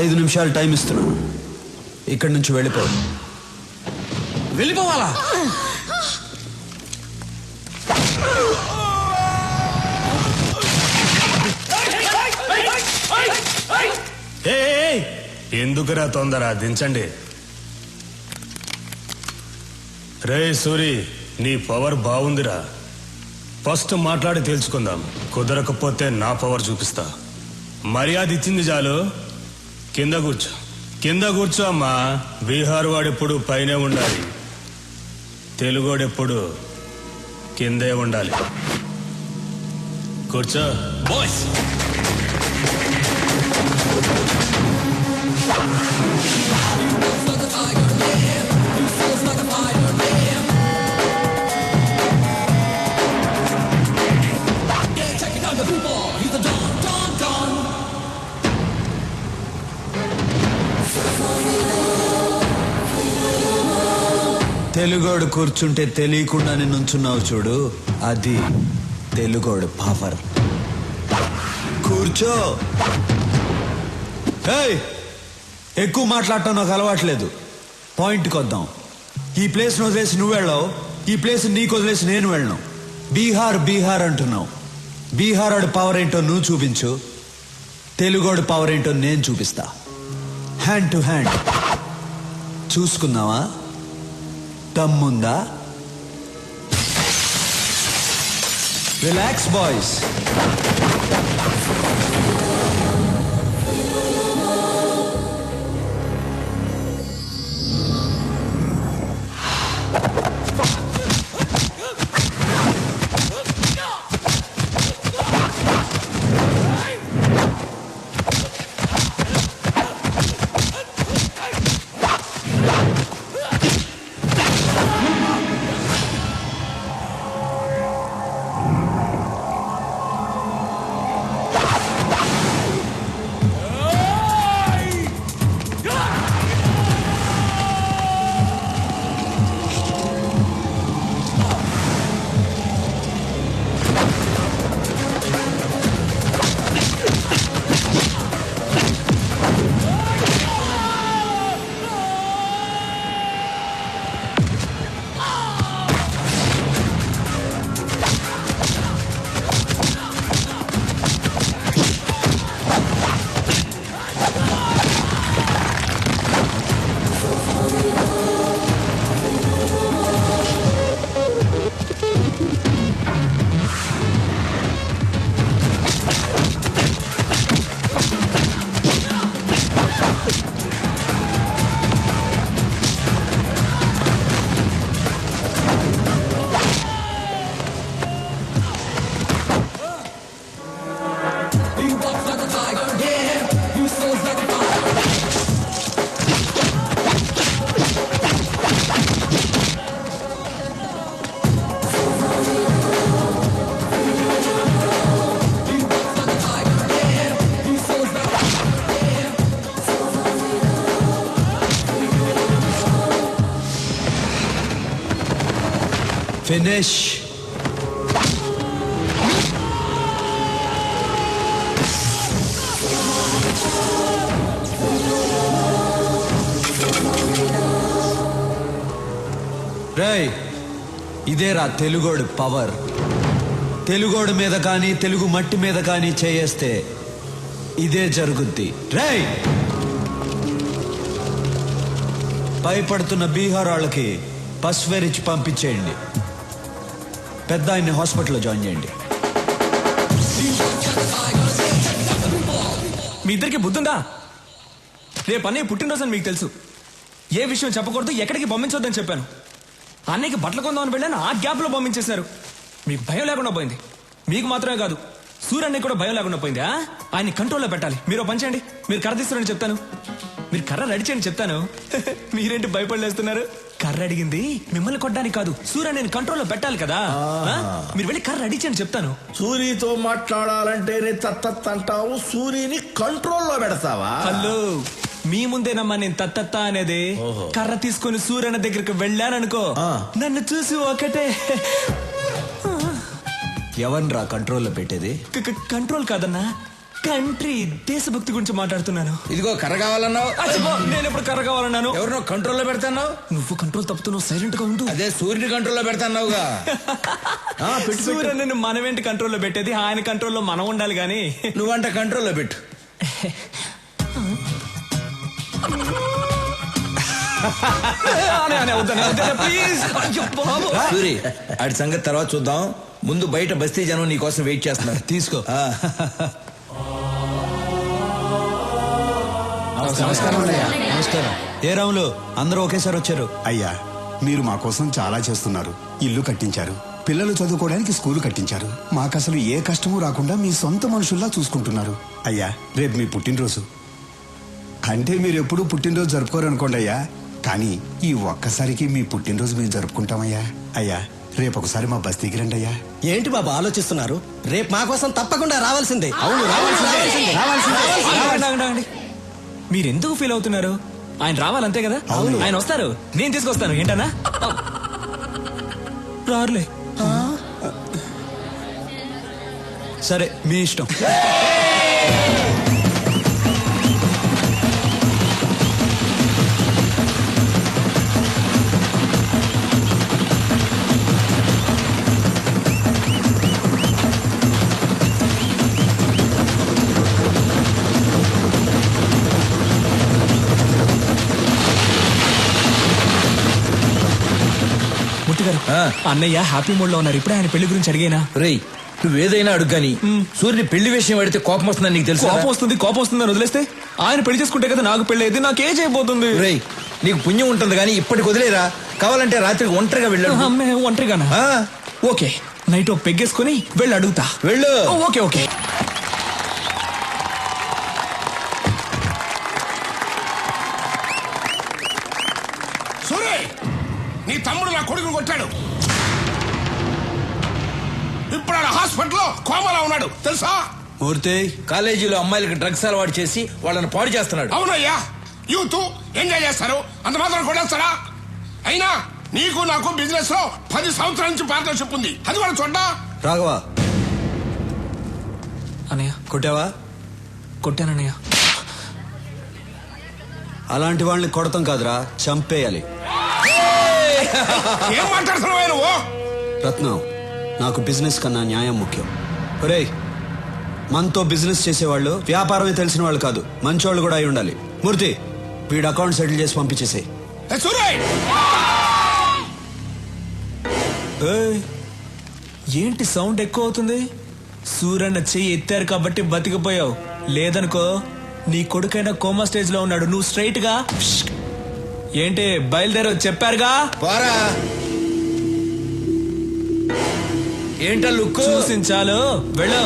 5 నిమిషాలు టైం ఇస్తున్నాను. ఇక్కడి నుంచి వెళ్ళిపో. వెళ్ళిపోవాలా? ఎందుకురా తొందర, దించండి. రే సూరి, నీ పవర్ బాగుందిరా. ఫస్ట్ మాట్లాడి తెలుసుకుందాం. కుదరకపోతే నా పవర్ చూపిస్తా. మర్యాద ఇచ్చింది చాలు. కింద కూర్చో, కింద కూర్చో అమ్మా. బీహార్ వాడెప్పుడు పైనే ఉండాలి, తెలుగోడెప్పుడు కిందే ఉండాలి. కూర్చో. బాయ్స్, తెలుగోడు కూర్చుంటే తెలియకుండానే నుంచున్నావు చూడు, అది తెలుగోడు పవర్. కూర్చో. ఏయ్, ఎక్కువ మాట్లాడటం నాకు అలవాట్లేదు. పాయింట్కి వద్దాం. ఈ ప్లేస్ను వదిలేసి నువ్వు వెళ్ళావు, ఈ ప్లేస్ నీకు వదిలేసి నేను వెళ్ళను. బీహార్ బీహార్ అంటున్నావు. బీహార్ వాడి పవర్ ఏంటో నువ్వు చూపించు, తెలుగోడు పవర్ ఏంటో నేను చూపిస్తా. హ్యాండ్ టు హ్యాండ్ చూసుకుందామా? దమ్ముందా? Relax boys. ఫినిష్. రేయ్, ఇదేరా తెలుగోడు పవర్. తెలుగోడు మీద కానీ తెలుగు మట్టి మీద కానీ చేయేస్తే ఇదే జరుగుద్ది. రేయ్, భయపడుతున్న బీహార్ వాళ్ళకి పసువేరిచ్చి పంపించేయండి. పెద్ద ఆయన్ని హాస్పిటల్లో జాయిన్ చేయండి. మీ ఇద్దరికి బుద్ధుందా? రేపు అన్నయ్య పుట్టినరోజు అని మీకు తెలుసు. ఏ విషయం చెప్పకూడదు, ఎక్కడికి పంపించొద్దని చెప్పాను. అన్నయ్యకి బట్టలు కొందామని వెళ్ళాను, ఆ గ్యాప్ లో పంపించేశారు. మీకు భయం లేకుండా పోయింది. మీకు మాత్రమే కాదు, సూర్యన్నయ్య కూడా భయం లేకుండా పోయింది. ఆయన్ని కంట్రోల్లో పెట్టాలి. మీరు పని చేయండి, మీరు కర్ర తీస్తారని చెప్తాను, మీరు కర్ర రెడీ చేయండి చెప్తాను. మీరేంటి భయపడలేస్తున్నారు? కర్ర అడిగింది మిమ్మల్ని కొట్టడానికి కాదు, సూర్యని కంట్రోల్లో పెట్టాలి కదా. మీరు వెళ్ళి కర్ర రెడీ చేయండి చెప్తాను. సూరితో మాట్లాడాలంటేనే తత్తత్ అంటావు, సూరిని కంట్రోల్లో పెడతావా? హలో, మీ ముందేనమ్మా నేను తత్తత్త అనేది. కర్ర తీసుకొని సూర్యన దగ్గరికి వెళ్ళాననుకో, నన్ను చూసి ఒకటే. ఎవన్రా కంట్రోల్లో పెట్టేది? కంట్రోల్ కాదన్నా, కంట్రీ దేశభక్తి గురించి మాట్లాడుతున్నాను. ఇదిగో కర్ర కావాలన్నావు, నేను ఎప్పుడు కర్ర కావాలన్నాను? ఎవరినో కంట్రోల్లో పెడతాన్నావు. నువ్వు కంట్రోల్ తప్పుతున్నావు, సైలెంట్ గా ఉండు. అదే సూర్యుని కంట్రోల్లో పెడతాన్నావుగా. సూర్యుని మనమేంటి కంట్రోల్లో పెట్టేది, ఆయన కంట్రోల్లో మనం ఉండాలి గాని. నువ్వంట కంట్రోల్లో పెట్టు. సూరి ఆడి సంగతి తర్వాత చూద్దాం, ముందు బయట బస్తీ జనం నీ కోసం వెయిట్ చేస్తున్నారు. తీసుకో. నమస్కారం. ఏ రాములు, అందరూ ఒకేసారి వచ్చారు. అయ్యా, మీరు మా కోసం చాలా చేస్తున్నారు. ఇల్లు కట్టించారు, పిల్లలు చదువుకోవడానికి స్కూలు కట్టించారు. మాకసలు ఏ కష్టమూ రాకుండా మీ సొంత మనుషుల్లా చూసుకుంటున్నారు. అయ్యా, రేపు మీ పుట్టినరోజు. అంటే మీరు ఎప్పుడూ పుట్టినరోజు జరుపుకోరు అనుకోండి అయ్యా, కానీ ఈ ఒక్కసారికి మీ పుట్టినరోజు మేము జరుపుకుంటామయ్యా. అయ్యా, రేపు ఒకసారి మా బస్తీకి రండి అయ్యా. ఏంటి బాబు ఆలోచిస్తున్నారు? రేపు మా కోసం తప్పకుండా రావాల్సిందే. అవును, ఆగండి. మీరు ఎందుకు ఫీల్ అవుతున్నారు? ఆయన రావాలంతే కదా. అవును. ఆయన వస్తారు, నేను తీసుకొస్తాను. ఏంటన్నా రారులే. సరే, మీ ఇష్టం. మూర్తి గారు, అన్నయ్య హ్యాపీ మూడ్ లో ఉన్నారు. ఇప్పుడే ఆయన పెళ్లి గురించి అడిగేనా? రేయ్, నువ్వేదైనా అడుగు గాని సూర్యుని పెళ్లి విషయం అడిగితే కోపం వస్తుందని నీకు తెలుసు. కోపం వస్తుందని వదిలేస్తే ఆయన పెళ్లి చేసుకుంటే కదా నాకు పెళ్లి అయితే నాకేం చేయబోతుంది? రేయ్, నీకు పుణ్యం ఉంటుంది కానీ ఇప్పటికి వదిలేరా. కావాలంటే రాత్రికి ఒంటరిగా వెళ్ళాడు. ఒంటరిగానా? ఓకే, నైట్ పెగ్గేసుకుని వెళ్ళి అడుగుతా. వెళ్ళు. Okay okay. సూరే, నీ తమ్ముడు నా కొడుకుని కొట్టాడు. ఇప్పుడు ఆయన హాస్పిటల్లో కోమాలో ఉన్నాడు తెలుసా? మూర్తి, కాలేజీలో అమ్మాయిలకు డ్రగ్స్ అలవాటు చేసి వాళ్ళని పాడు చేస్తున్నాడు. అవునయ్యా, యూత్ ఎంజాయ్ చేస్తారు, అంత మాత్రం కొట్టేస్తారా? అయినా నీకు నాకు బిజినెస్ లో 10 సంవత్సరాల నుంచి పార్ట్నర్షిప్ ఉంది, అది కూడా చూడ్డా. రాఘవా, అన్నయ్య కొట్టావా? కొట్టానన్నయ్య. అలాంటి వాళ్ళని కొడతాం కాదురా, చంపేయాలి. ఏం మాట్లాడుతున్నావు నువ్వు? రత్నం, నాకు బిజినెస్ కన్నా న్యాయం ముఖ్యం. ఒరేయ్, మనతో బిజినెస్ చేసేవాళ్ళు వ్యాపారమే తెలిసిన వాళ్ళు కాదు, మంచోళ్ళు కూడా అయి ఉండాలి. మూర్తి, వీడు అకౌంట్ సెటిల్ చేసి పంపించేసేయ్. ఏంటి సౌండ్ ఎక్కువ అవుతుంది? సూరన్న చెయ్యి ఎత్తారు కాబట్టి బతికిపోయావు, లేదనుకో నీ కొడుకైనా కోమా స్టేజ్ లో ఉన్నాడు. నువ్వు స్ట్రైట్ గా ఏంటి బయలుదేరో చెప్పారుగా. పోరా. ఏంటా లుక్? చూసించాలు, వెళ్ళు.